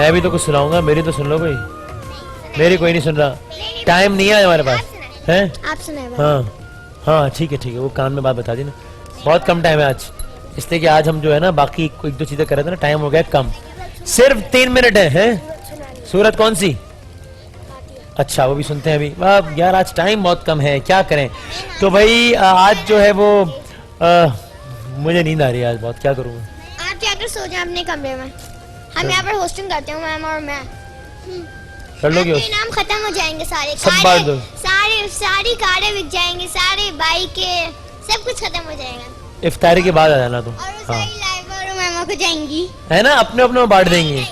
میں بھی تو کچھ سناؤں گا, میری تو سن لو کوئی. میری کوئی نہیں سن رہا, ٹائم نہیں ہے ہمارے پاس ہیں. آپ سنائیں. ہاں ہاں ٹھیک ہے ٹھیک ہے, وہ کان میں بات بتا دی نا. بہت کم ٹائم ہے آج, اس لیے کہ آج ہم جو ہے نا باقی ایک دو چیزیں کر رہے تھے نا, ٹائم ہو گیا کم. صرف 3 منٹ ہے. سورت کون سی؟ اچھا وہ بھی سنتے ہیں ابھی. یار آج ٹائم بہت کم ہے, کیا کریں. تو بھائی آج جو ہے وہ مجھے نیند آ رہی ہے آج بہت, کیا کروں میں. آپ جا کر سو جائیں اپنے کمرے میں, ہم یہاں پر ہوسٹنگ کرتے ہیں میم اور میں. کر لو گے, نام ختم ہو جائیں گے سارے, سب بانٹ دو. ساری کاریں بک جائیں گے, سارے بائکیں سب کچھ ختم ہو جائے گا. افطاری کے بعد آ جانا تم. اور ساری لائبر میمو کو جائیں گی ہے نا, اپنے اپنے بانٹ دیں گے.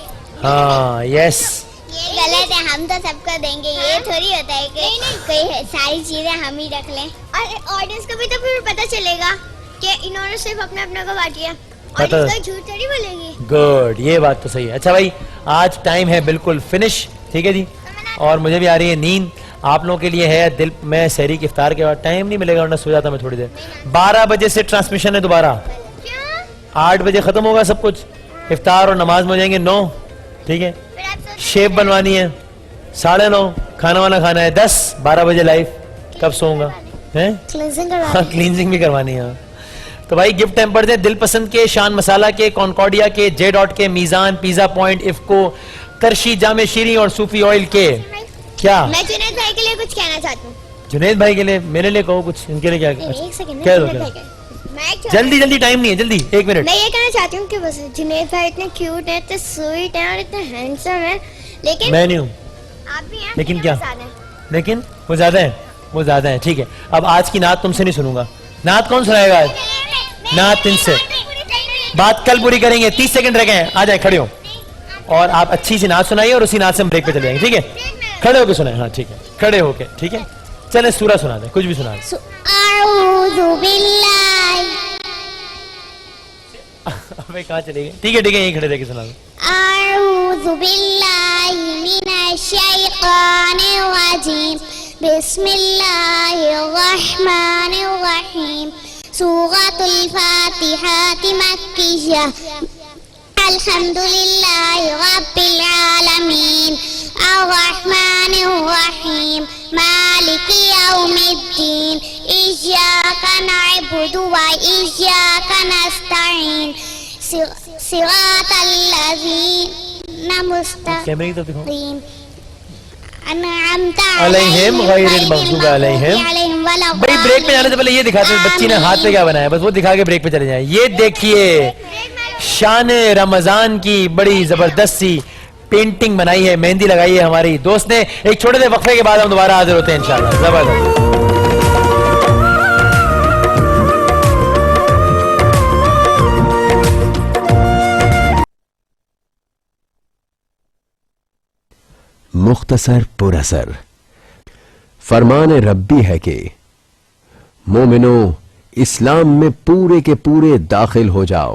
ہاں یس, یہ غلط ہے, ہم تو سب کو دیں گے. یہ تھوڑی ہوتا ہے کہ کوئی ساری چیزیں ہم ہی رکھ لیں. اور آڈینس کو بھی تو پھر پتہ چلے گا کہ انہوں نے صرف اپنے اپنے کو بانٹیا. آڈینس کو جھوٹ تھوڑی بولے گی. گڈ, یہ بات تو صحیح ہے. اچھا بھائی آج ٹائم ہے بالکل فنش, ٹھیک ہے جی. اور مجھے بھی آ رہی ہے نیند, آپ لوگوں کے لیے ہے دل میں سحری کی افطار کے بعد ٹائم نہیں ملے گا, ورنہ سو جاتا میں تھوڑی دیر. 12 بجے سے ٹرانسمیشن ہے دوبارہ, 8 بجے ختم ہوگا سب کچھ. افطار اور نماز میں ہو جائیں گے 9, ٹھیک ہے. شیپ بنوانی ہے 9:30, کھانا وانا کھانا ہے 10, 12 بجے لائف. کب سوؤں گا, ہاں کلینزنگ بھی کروانی ہے. تو بھائی گفٹ ٹیمپرز ہیں دل پسند کے, شان مسالہ کے, کانکارڈیا کے, جے ڈاٹ کے, میزان, پیزا پوائنٹ, افکو, کرشی, جامع شیریں اور صوفی آئل کے. کیا میں جنید بھائی کے لیے کچھ کہنا چاہتا ہوں. جنید بھائی کے لیے, میرے لیے کہو کچھ, ان کے لیے کیا. ایک سیکنڈ, جلدی جلدی, ٹائم نہیں ہے, جلدی 1 منٹ. میں یہ کہنا چاہتی ہوں کہ بس جنید بھائی اتنے کیوٹ ہیں, اتنے سویٹ ہیں اور اتنے ہینڈسم ہیں, لیکن میں نہیں ہوں. آپ بھی ہیں, لیکن کیا, لیکن وہ زیادہ ہیں, وہ زیادہ ہیں. ٹھیک ہے, اب آج کی نعت تم سے نہیں سنوں گا. نعت کون سنائے گا آج؟ نعت ان سے بات کل پوری کریں گے. 30 سیکنڈ رہ گئے ہیں, آ جائیں کھڑے ہو, اور آپ اچھی سی نعت سنائیے, اور اسی نعت سے ہم بریک پہ چلے جائیں گے. ٹھیک ہے, کھڑے ہو کے سنائیں. ہاں ٹھیک ہے, کھڑے ہو کے. ٹھیک ہے, چلیں سورہ سنا دیں, کچھ بھی سنا دیں. اعوذ باللہ. ابے کہاں چلے گئے. ٹھیک ہے ٹھیک ہے, یہیں کھڑے رہ کے سنا دیں. اعوذ باللہ من الشیطان الرجیم, بسم اللہ الرحمن الرحیم. سورۃ الفاتحہ مکیہ. الحمدللہ رب العالمین, الرحمن الرحیم, مالک یوم الدین, ایاک نعبد و ایاک نستعین, صراط الذین مستقیم انعمت علیہم غیر المغضوب علیہم. بھائی بریک پہ جانے سے پہلے یہ دکھاتے ہیں بچی نے ہاتھ پہ کیا بنایا, بس وہ دکھا کے بریک پہ چلے جائیں. یہ دیکھیے شان رمضان کی بڑی زبردست سی پینٹنگ بنائی ہے, مہندی لگائی ہے ہماری دوست نے. ایک چھوٹے سے وقفے کے بعد ہم دوبارہ حاضر ہوتے ہیں انشاءاللہ. زبردست. مختصر پر اثر فرمان ربی ہے کہ مومنوں اسلام میں پورے کے پورے داخل ہو جاؤ.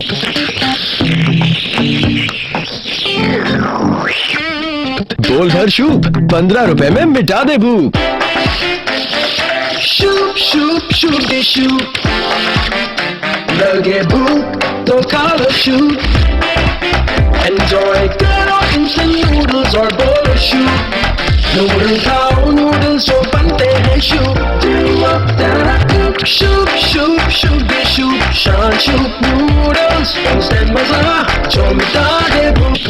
گول بھر شوپ 15 روپے میں مٹا دے بھوک. شوپ شوپ شوپ دے شوپ, لگے بھوک تو کھا لو shop. Enjoy good or instant noodles or bowl of soup. Noodles khaao, noodles jo bante hain shoop. Do up that I cook. Shoop, shoop, shoop de shoop. Shaan shoop noodles. Instant maza jo mita de bhook.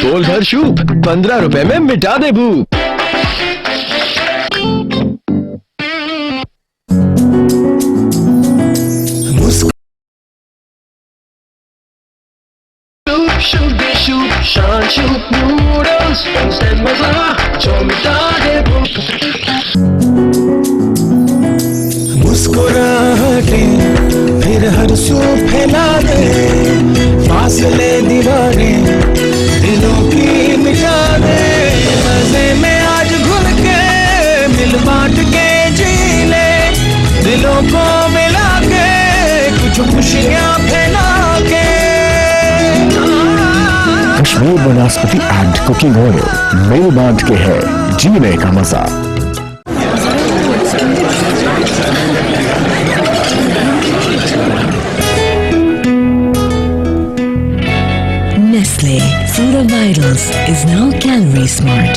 گول بھر shop 15 روپے میں مٹا دے بھوک. شان shop noodles instant مزہ جو مٹا دے بھوک. مسکراہٹیں پھر ہر سو پھیلا دے, فاصلے دیواریں دلوں کی مٹا دے. مزے میں آج گھل کے مل بانٹ کے جی لے, دلوں کو ملا کے کچھ خوشیاں پھیلا کے. Kashmir banaspati and cooking oil مل بانٹ کے ہے جینے کا مزہ. Food of Vitals is now calorie smart.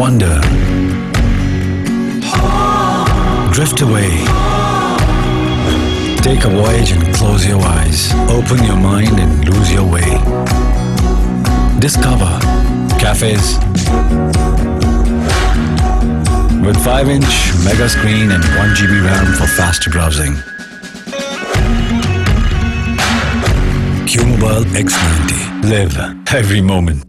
Wonder. Drift away. Take a voyage and close your eyes. Open your mind and lose your way. Discover cafes with 5-inch mega screen and 1 GB RAM for faster browsing. Q-Mobile X90. Live every moment.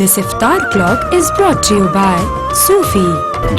This iftar clock is brought to you by Sufi,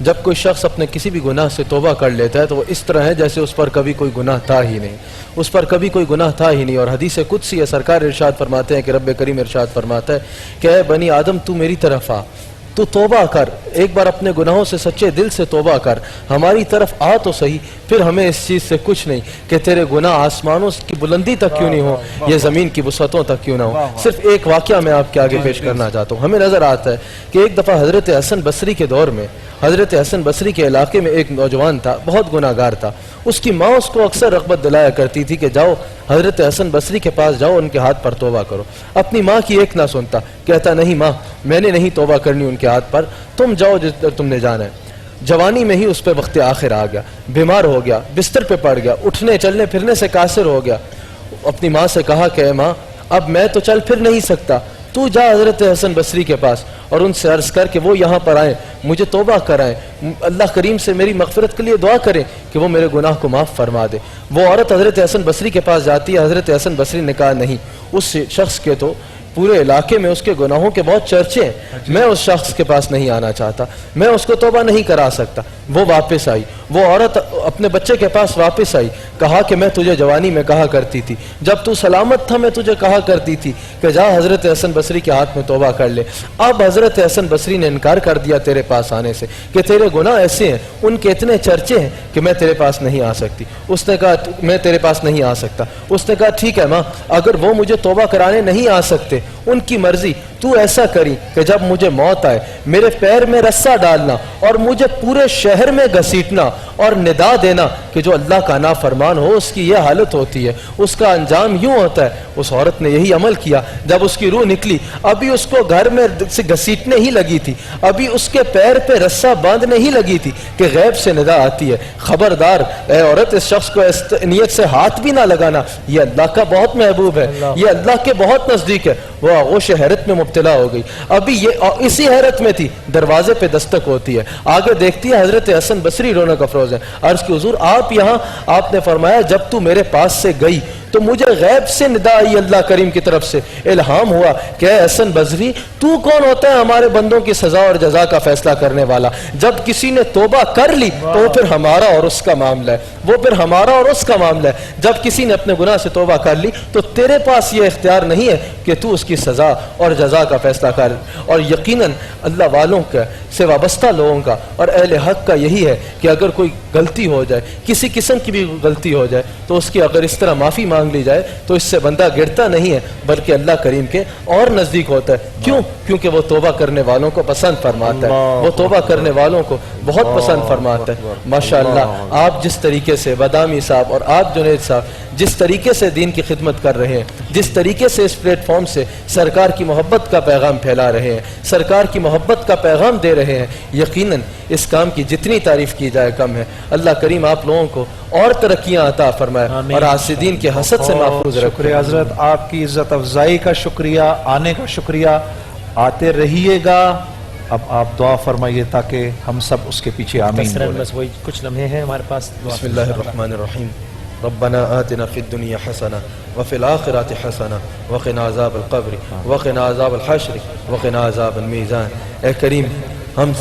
جب کوئی شخص اپنے کسی بھی گناہ سے توبہ کر لیتا ہے تو وہ اس طرح ہے جیسے اس پر کبھی کوئی گناہ تھا ہی نہیں، اس پر کبھی کوئی گناہ تھا ہی نہیں۔ اور حدیث قدسی ہے، سرکار ارشاد فرماتے ہیں کہ رب کریم ارشاد فرماتا ہے کہ اے بنی آدم تو میری طرف آ، تو توبہ کر، ایک بار اپنے گناہوں سے سچے دل سے توبہ کر، ہماری طرف آ تو صحیح، پھر ہمیں اس چیز سے کچھ نہیں کہ تیرے گناہ آسمانوں کی بلندی تک کیوں نہیں ہو یا زمین کی وسعتوں تک کیوں نہ ہو۔ صرف ایک واقعہ میں آپ کے آگے پیش کرنا چاہتا ہوں۔ ہمیں نظر آتا ہے کہ ایک دفعہ حضرت حسن بصری کے دور میں، حضرت حسن بصری کے علاقے میں ایک نوجوان تھا، بہت گناہ گار تھا۔ اس کی ماں اس کو اکثر رغبت دلایا کرتی تھی کہ جاؤ حضرت حسن بصری کے پاس جاؤ، ان کے ہاتھ پر توبہ کرو۔ اپنی ماں کی ایک نہ سنتا، کہتا نہیں ماں میں نے نہیں توبہ کرنی ان کے ہاتھ پر، تم جاؤ جس طرح تم نے جانا ہے۔ جوانی میں ہی اس پہ وقت آخر آ گیا، بیمار ہو گیا، بستر پہ پڑ گیا، اٹھنے چلنے پھرنے سے قاصر ہو گیا۔ اپنی ماں سے کہا کہ اے ماں اب میں تو چل پھر نہیں سکتا، تو جا حضرت حسن بصری کے پاس اور ان سے عرض کر کہ وہ یہاں پر آئیں، مجھے توبہ کرائیں، اللہ کریم سے میری مغفرت کے لیے دعا کریں کہ وہ میرے گناہ کو معاف فرما دے۔ وہ عورت حضرت حسن بصری کے پاس جاتی ہے، حضرت حسن بصری نے کہا نہیں، اس شخص کے تو پورے علاقے میں اس کے گناہوں کے بہت چرچے ہیں، میں اس شخص کے پاس نہیں آنا چاہتا، میں اس کو توبہ نہیں کرا سکتا۔ وہ واپس آئی، وہ عورت اپنے بچے کے پاس واپس آئی، کہا کہ میں تجھے جوانی میں کہا کرتی تھی، جب تو سلامت تھا میں تجھے کہا کرتی تھی کہ جا حضرت حسن بصری کے ہاتھ میں توبہ کر لے۔ اب حضرت حسن بصری نے انکار کر دیا تیرے پاس آنے سے کہ تیرے گناہ ایسے ہیں، ان کے اتنے چرچے ہیں کہ میں تیرے پاس نہیں آ سکتی۔ اس نے کہا میں تیرے پاس نہیں آ سکتا۔ اس نے کہا ٹھیک ہے ماں، اگر وہ مجھے توبہ کرانے نہیں آ سکتے، ان کی مرضی، تو ایسا کری کہ جب مجھے موت آئے میرے پیر میں رسا ڈالنا اور مجھے پورے شہر میں گھسیٹنا اور ندا دینا کہ جو اللہ کا نافرمان ہو اس کی یہ حالت ہوتی ہے، اس کا انجام یوں ہوتا ہے۔ اس عورت نے یہی عمل کیا۔ جب اس کی روح نکلی، ابھی اس کو گھر میں سے گھسیٹنے ہی لگی تھی، ابھی اس کے پیر پہ رسا باندھنے ہی لگی تھی کہ غیب سے ندا آتی ہے، خبردار اے عورت، اس شخص کو اس نیت سے ہاتھ بھی نہ لگانا، یہ اللہ کا بہت محبوب ہے، یہ اللہ کے بہت نزدیک ہے۔ وہ آغوش حیرت میں مبتلا ہو گئی، ابھی یہ اسی حیرت میں تھی، دروازے پہ دستک ہوتی ہے، آگے دیکھتی ہے حضرت حسن بصری رونق افروز ہے۔ عرض کی حضور آپ یہاں؟ آپ نے فرمایا جب تو میرے پاس سے گئی تو مجھے غیب سے ندا آئی، اللہ کریم کی طرف سے الہام ہوا کہ اے حسن بصری تو کون ہوتا ہے ہمارے بندوں کی سزا اور جزا کا فیصلہ کرنے والا؟ جب کسی نے توبہ کر لی تو وہ پھر ہمارا اور اس کا معاملہ ہے، وہ پھر ہمارا اور اس کا معاملہ ہے۔ جب کسی نے اپنے گناہ سے توبہ کر لی تو تیرے پاس یہ اختیار نہیں ہے کہ تو اس کی سزا اور جزا کا فیصلہ کر۔ اور یقیناً اللہ والوں کا سے وابستہ لوگوں کا اور اہل حق کا یہی ہے کہ اگر کوئی غلطی ہو جائے، کسی قسم کی بھی غلطی ہو جائے تو اس کی اگر اس طرح معافی مانگ لی جائے تو اس سے بندہ گرتا نہیں ہے بلکہ اللہ کریم کے اور نزدیک ہوتا ہے۔ کیوں؟ کیونکہ وہ توبہ کرنے والوں کو پسند فرماتا ہے، وہ توبہ کرنے والوں کو بہت پسند فرماتا ہے۔ ماشاءاللہ آپ جس طریقے سے بادامی صاحب اور آپ جنید صاحب جس طریقے سے دین کی خدمت کر رہے ہیں، جس طریقے سے اس پلیٹ فارم سے سرکار کی محبت کا پیغام پھیلا رہے ہیں، سرکار کی محبت کا پیغام دے رہے ہیں، یقیناً اس کام کی جتنی تعریف کی جائے کم ہے۔ اللہ کریم آپ لوگوں کو اور ترقیاں عطا فرمائے اور حاسدین کے حسد سے محفوظ رکھے۔ شکریہ حضرت، آپ کی عزت افزائی کا شکریہ، آنے کا شکریہ، آتے رہیے گا۔ اب آپ دعا فرمائیے تاکہ ہم سب اس کے پیچھے آمین بولیں۔ بس وہی کچھ لمحے ہیں ہمارے پاس۔ بسم اللہ الرحمن الرحیم۔ ربنا آتنا فی الدنیا حسنہ وفی الآخرۃ حسنہ وقنا عذاب القبر وقنا عذاب الحشر وقنا عذاب المیزان۔ اے کریم، ہم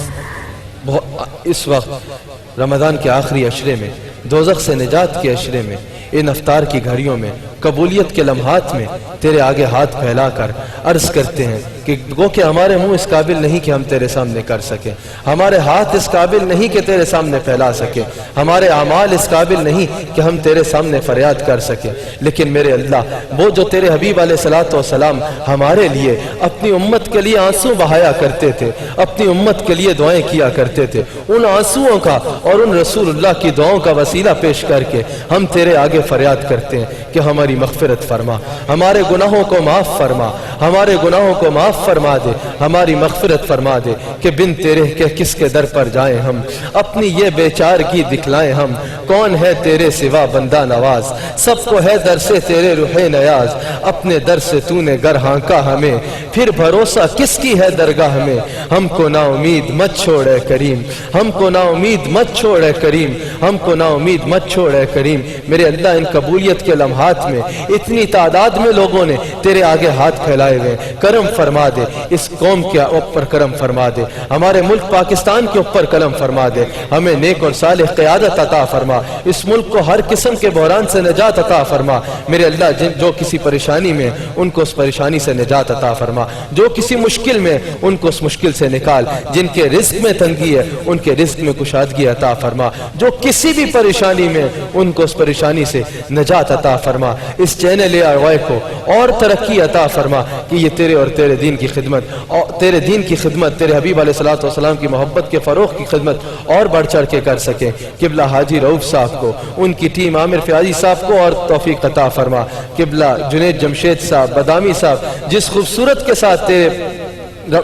اس وقت رمضان کے آخری عشرے میں، دوزخ سے نجات کے عشرے میں، ان افطار کی گھڑیوں میں، قبولیت کے لمحات میں تیرے آگے ہاتھ پھیلا کر عرض کرتے ہیں کہ گو کہ ہمارے منہ اس قابل نہیں کہ ہم تیرے سامنے کر سکیں، ہمارے ہاتھ اس قابل نہیں کہ تیرے سامنے پھیلا سکیں، ہمارے اعمال اس قابل نہیں کہ ہم تیرے سامنے فریاد کر سکیں، لیکن میرے اللہ وہ جو تیرے حبیب علیہ الصلوۃ والسلام ہمارے لیے اپنی امت کے لیے آنسو بہایا کرتے تھے، اپنی امت کے لیے دعائیں کیا کرتے تھے، ان آنسوؤں کا اور ان رسول اللہ کی دعاؤں کا وسیلہ پیش کر کے ہم تیرے آگے فریاد کرتے ہیں کہ ہماری مغفرت فرما، ہمارے گناہوں کو معاف فرما، ہمارے گناہوں کو معاف فرما دے، ہماری مغفرت فرما دے کہ بن تیرے کہ کس کے در پر جائیں ہم، اپنی یہ بیچارگی دکھلائیں ہم، کون ہے تیرے سوا بندہ نواز، سب کو ہے در سے تیرے روح نیاز، اپنے در سے تو نے گر ہانکا ہمیں، پھر بھروسہ کس کی ہے درگاہ میں، ہم کو نا امید مت چھوڑ اے کریم، ہم کو نا امید مت چھوڑ اے کریم، ہم کو نا امید مت چھوڑ اے کریم۔ میرے اللہ ان قبولیت کے لمحات میں میں اتنی تعداد میں لوگوں نے تیرے آگے ہاتھ پھیلائے ہوئے، کرم فرما دے، اس قوم کے اوپر کرم فرما دے، ہمارے ملک پاکستان کے اوپر کرم فرما دے، ہمیں نیک اور صالح قیادت عطا فرما، اس ملک کو ہر قسم کے بحران سے نجات عطا فرما میرے اللہ، جو کسی پریشانی میں ان کو اس پریشانی سے نجات عطا فرما، جو کسی مشکل میں ان کو اس مشکل سے نکال، جن کے رزق میں تنگی ہے ان کے رزق میں کشادگی عطا فرما، جو کسی بھی پریشانی میں ان کو اس پریشانی سے نجات عطا فرما، اس چینل آئی کو اور ترقی عطا فرما کہ یہ تیرے اور تیرے دین کی خدمت، اور تیرے دین کی خدمت، تیرے حبیب علیہ الصلوۃ والسلام کی محبت کے فروغ کی خدمت اور بڑھ چڑھ کے کر سکیں۔ قبلہ حاجی رؤوف صاحب کو، ان کی ٹیم عامر فیاضی صاحب کو اور توفیق عطا فرما، قبلہ جنید جمشید صاحب، بدامی صاحب، جس خوبصورت کے ساتھ تیرے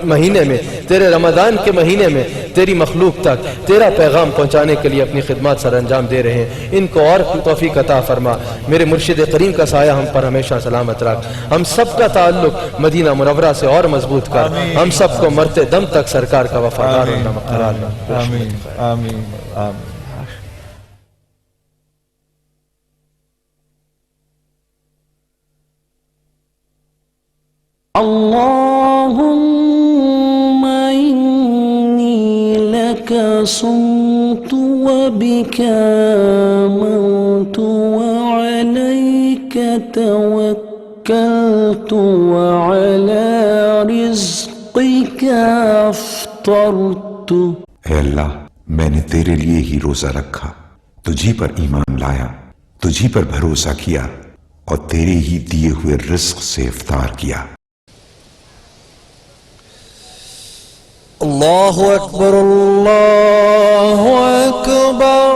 مہینے میں، تیرے رمضان کے مہینے میں تیری مخلوق تک تیرا پیغام پہنچانے کے لیے اپنی خدمات سر انجام دے رہے ہیں، ان کو اور توفیق عطا فرما، میرے مرشد کریم کا سایہ ہم پر ہمیشہ سلامت رکھ، ہم سب کا تعلق مدینہ منورہ سے اور مضبوط کر، ہم سب کو مرتے دم تک سرکار کا وفادار اور نامہ قرار دے۔ آمین آمین آمین۔ صمت وبك آمنت وعليك توكلت وعلى رزقك أفطرت۔ اے اللہ، میں نے تیرے لیے ہی روزہ رکھا، تجھی پر ایمان لایا، تجھی پر بھروسہ کیا اور تیرے ہی دیے ہوئے رزق سے افطار کیا۔ اللہ اکبر اللہ اکبر۔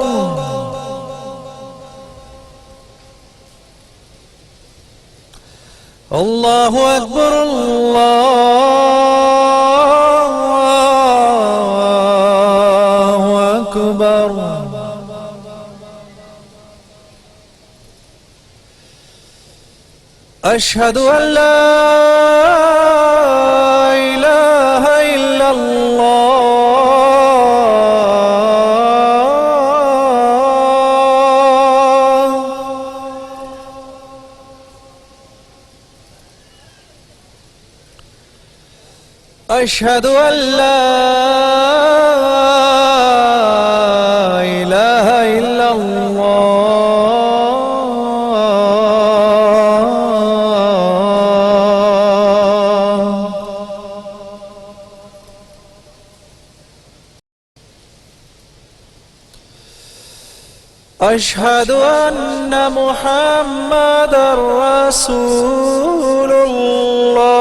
اللہ اکبر اللہ اکبر۔ اشہد ان لا الہ الا اللہ۔ اشہد ان لا الہ الا اللہ۔ اشہد ان محمد رسول اللہ۔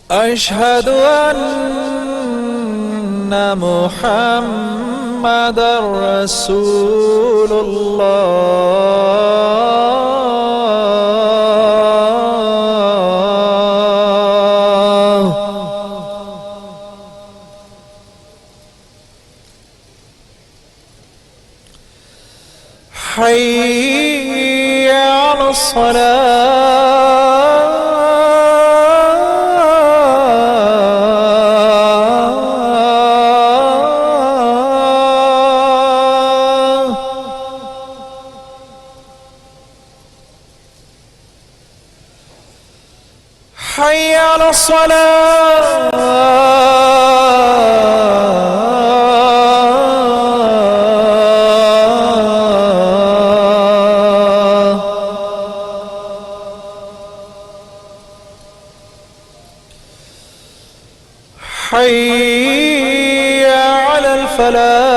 اشہد ان محمد رسول اللہ۔ حی علی الصلاۃ۔ حی علی الصلاۃ۔ حی علی الفلاح۔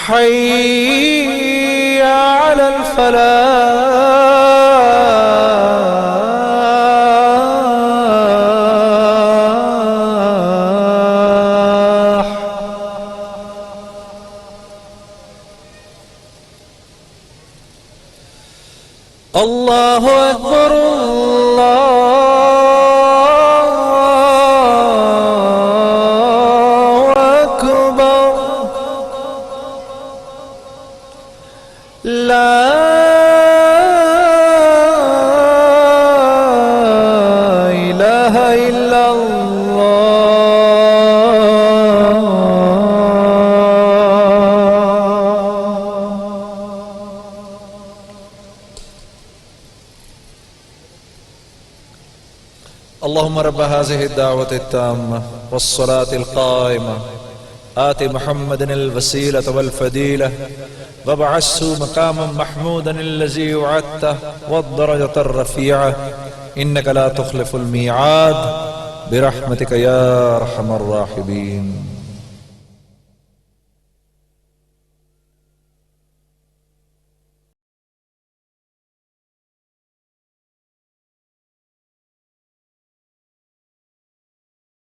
حی علی الفلاح۔ اللہ اکبر اللہ اکبر لا الہ الا اللهم رب هذه الدعوة التامة والصلاة القائمة آت محمد الوسيلة والفضيلة وابعثه مقاما محمودا الذي وعدته والدرجة الرفيعة إنك لا تخلف الميعاد برحمتك يا أرحم الراحمين.